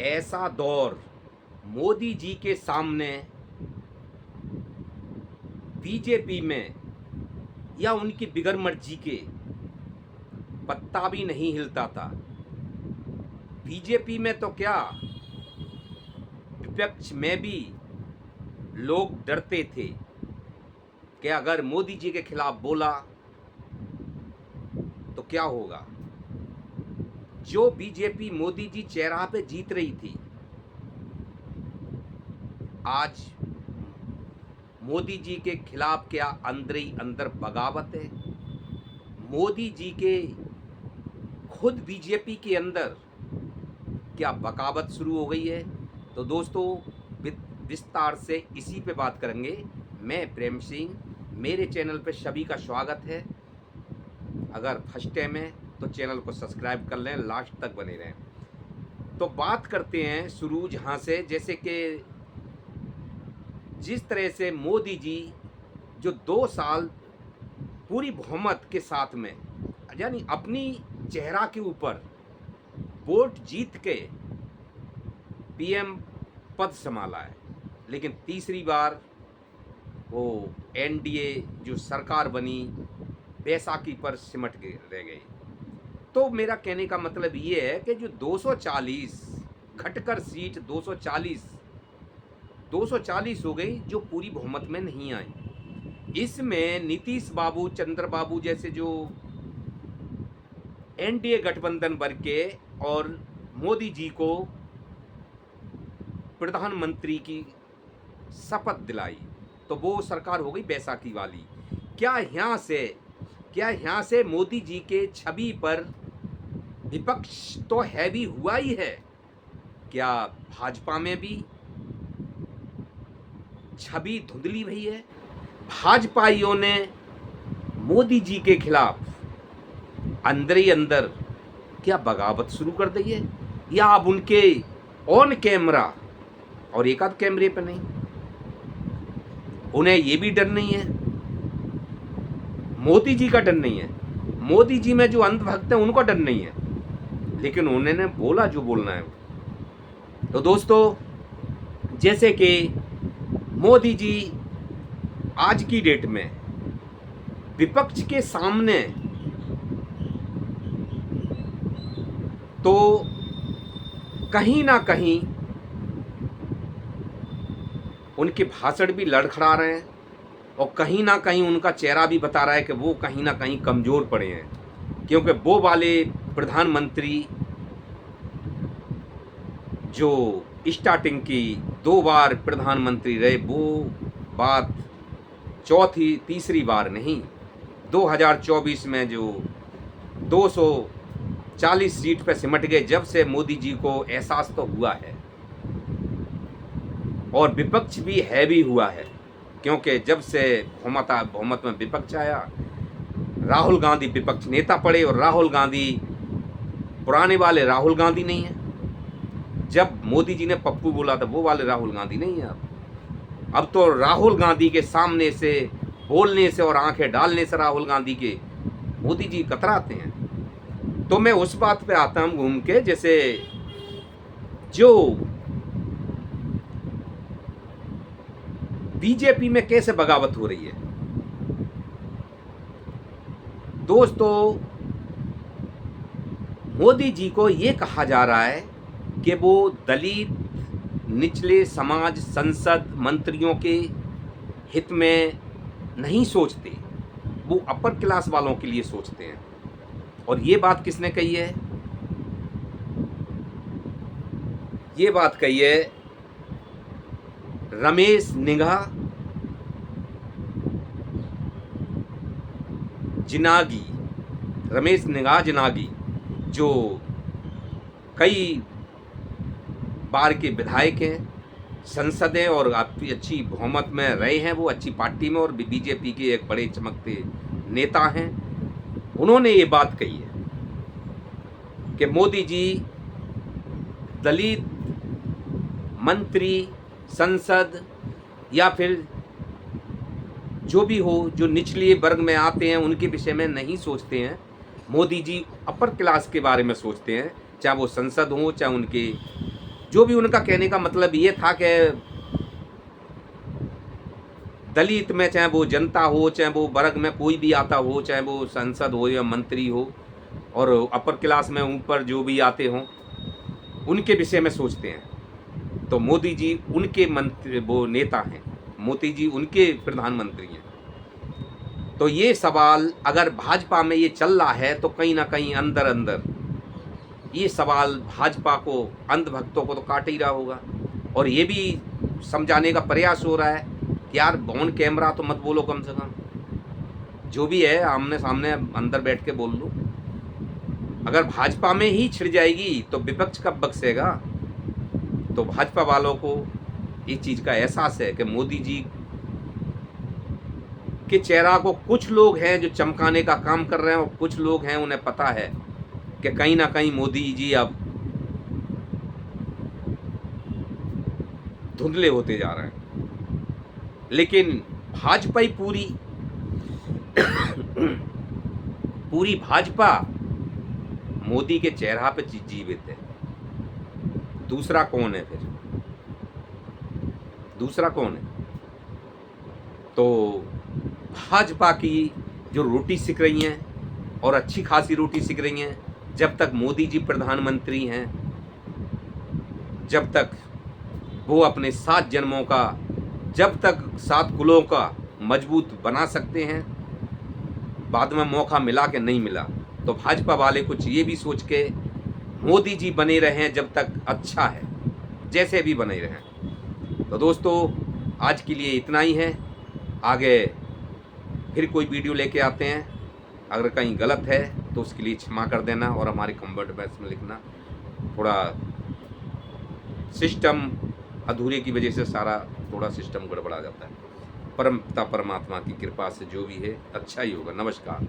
ऐसा दौर मोदी जी के सामने बीजेपी में या उनकी बिगर मर्जी के पत्ता भी नहीं हिलता था। बीजेपी में तो क्या, विपक्ष में भी लोग डरते थे कि अगर मोदी जी के खिलाफ बोला तो क्या होगा। जो बीजेपी मोदी जी चेहरा पे जीत रही थी, आज मोदी जी के खिलाफ क्या अंदर ही अंदर बगावत है। मोदी जी के खुद बीजेपी के अंदर क्या बगावत शुरू हो गई है। तो दोस्तों, विस्तार से इसी पे बात करेंगे। मैं प्रेम सिंह, मेरे चैनल पे सभी का स्वागत है। अगर फर्स्ट टाइम है तो चैनल को सब्सक्राइब कर लें, लास्ट तक बने रहें। तो बात करते हैं शुरू जहाँ से, जैसे कि जिस तरह से मोदी जी जो 2 साल पूरी बहुमत के साथ में, यानी अपनी चेहरा के ऊपर वोट जीत के पीएम पद संभाला है, लेकिन तीसरी बार वो एनडीए जो सरकार बनी बैसाखी पर सिमट के रह गई। तो मेरा कहने का मतलब ये है कि जो 240 घटकर सीट 240 हो गई, जो पूरी बहुमत में नहीं आई। इसमें नीतीश बाबू, चंद्र बाबू जैसे जो एनडीए गठबंधन बन के और मोदी जी को प्रधानमंत्री की शपथ दिलाई, तो वो सरकार हो गई बैसाखी वाली। क्या यहाँ से मोदी जी के छवि पर विपक्ष तो हैवी हुआ ही है, क्या भाजपा में भी छवि धुंधली हुई है। भाजपाइयों ने मोदी जी के खिलाफ अंदर ही अंदर क्या बगावत शुरू कर दी है, या अब उनके ऑन कैमरा और एक आध कैमरे पर नहीं, उन्हें ये भी डर नहीं है, मोदी जी का डर नहीं है। मोदी जी में जो अंधभक्त है उनको डर नहीं है, लेकिन उन्होंने बोला जो बोलना है। तो दोस्तों, जैसे कि मोदी जी आज की डेट में विपक्ष के सामने तो कहीं ना कहीं उनके भाषण भी लड़खड़ा रहे हैं, और कहीं ना कहीं उनका चेहरा भी बता रहा है कि वो कहीं ना कहीं कमज़ोर पड़े हैं, क्योंकि वो वाले प्रधानमंत्री जो स्टार्टिंग की 2 बार प्रधानमंत्री रहे, वो बात तीसरी बार नहीं, 2024 में जो 240 सीट पे सिमट गए, जब से मोदी जी को एहसास तो हुआ है, और विपक्ष भी हैवी हुआ है, क्योंकि जब से बहुमत में विपक्ष आया, राहुल गांधी विपक्ष नेता पड़े, और राहुल गांधी पुराने वाले राहुल गांधी नहीं है। जब मोदी जी ने पप्पू बोला था, वो वाले राहुल गांधी नहीं है। अब तो राहुल गांधी के सामने से बोलने से और आंखें डालने से राहुल गांधी के मोदी जी कतराते हैं। तो मैं उस बात पे आता हूं घूम के, जैसे जो बीजेपी में कैसे बगावत हो रही है। दोस्तों, मोदी जी को ये कहा जा रहा है कि वो दलित, निचले समाज, संसद, मंत्रियों के हित में नहीं सोचते, वो अपर क्लास वालों के लिए सोचते हैं। और ये बात किसने कही है? ये बात कही है रमेश निघा जिनागी, जो कई बार के विधायक हैं, संसद हैं, और अच्छी बहुमत में रहे हैं, वो अच्छी पार्टी में, और बीजेपी के एक बड़े चमकते नेता हैं। उन्होंने ये बात कही है कि मोदी जी दलित, मंत्री, संसद या फिर जो भी हो, जो निचले वर्ग में आते हैं, उनके विषय में नहीं सोचते हैं। मोदी जी अपर क्लास के बारे में सोचते हैं, चाहे वो संसद हो, चाहे उनके जो भी उनका कहने का मतलब ये था कि दलित में चाहे वो जनता हो, चाहे वो वर्ग में कोई भी आता हो, चाहे वो सांसद हो या मंत्री हो, और अपर क्लास में ऊपर जो भी आते हों, उनके विषय में सोचते हैं। तो मोदी जी उनके मंत्री, वो नेता हैं, मोदी जी उनके प्रधानमंत्री हैं। तो ये सवाल अगर भाजपा में ये चल रहा है तो कहीं ना कहीं अंदर अंदर ये सवाल भाजपा को, अंधभक्तों को तो काट ही रहा होगा। और ये भी समझाने का प्रयास हो रहा है कि यार ऑन कैमरा तो मत बोलो, कम से कम जो भी है आमने सामने अंदर बैठ के बोल लो। अगर भाजपा में ही छिड़ जाएगी तो विपक्ष कब बख्शेगा। तो भाजपा वालों को इस चीज़ का एहसास है कि मोदी जी के चेहरा को कुछ लोग हैं जो चमकाने का काम कर रहे हैं, और कुछ लोग हैं उन्हें पता है कि कहीं ना कहीं मोदी जी अब धुंधले होते जा रहे हैं। लेकिन भाजपा ही पूरी भाजपा मोदी के चेहरा पे जीवित है। दूसरा कौन है फिर? दूसरा कौन है? तो भाजपा की जो रोटी सिक रही हैं, और अच्छी खासी रोटी सिक रही हैं, जब तक मोदी जी प्रधानमंत्री हैं, जब तक वो अपने 7 जन्मों का, जब तक 7 कुलों का मजबूत बना सकते हैं, बाद में मौका मिला कि नहीं मिला, तो भाजपा वाले कुछ ये भी सोच के मोदी जी बने रहें जब तक अच्छा है, जैसे भी बने रहें। तो दोस्तों आज के लिए इतना ही है, आगे फिर कोई वीडियो लेके आते हैं। अगर कहीं गलत है तो उसके लिए क्षमा कर देना, और हमारे कमेंट बॉक्स में लिखना। थोड़ा सिस्टम अधूरे की वजह से सारा थोड़ा सिस्टम गड़बड़ा जाता है। परम पिता परमात्मा की कृपा से जो भी है अच्छा ही होगा। नमस्कार।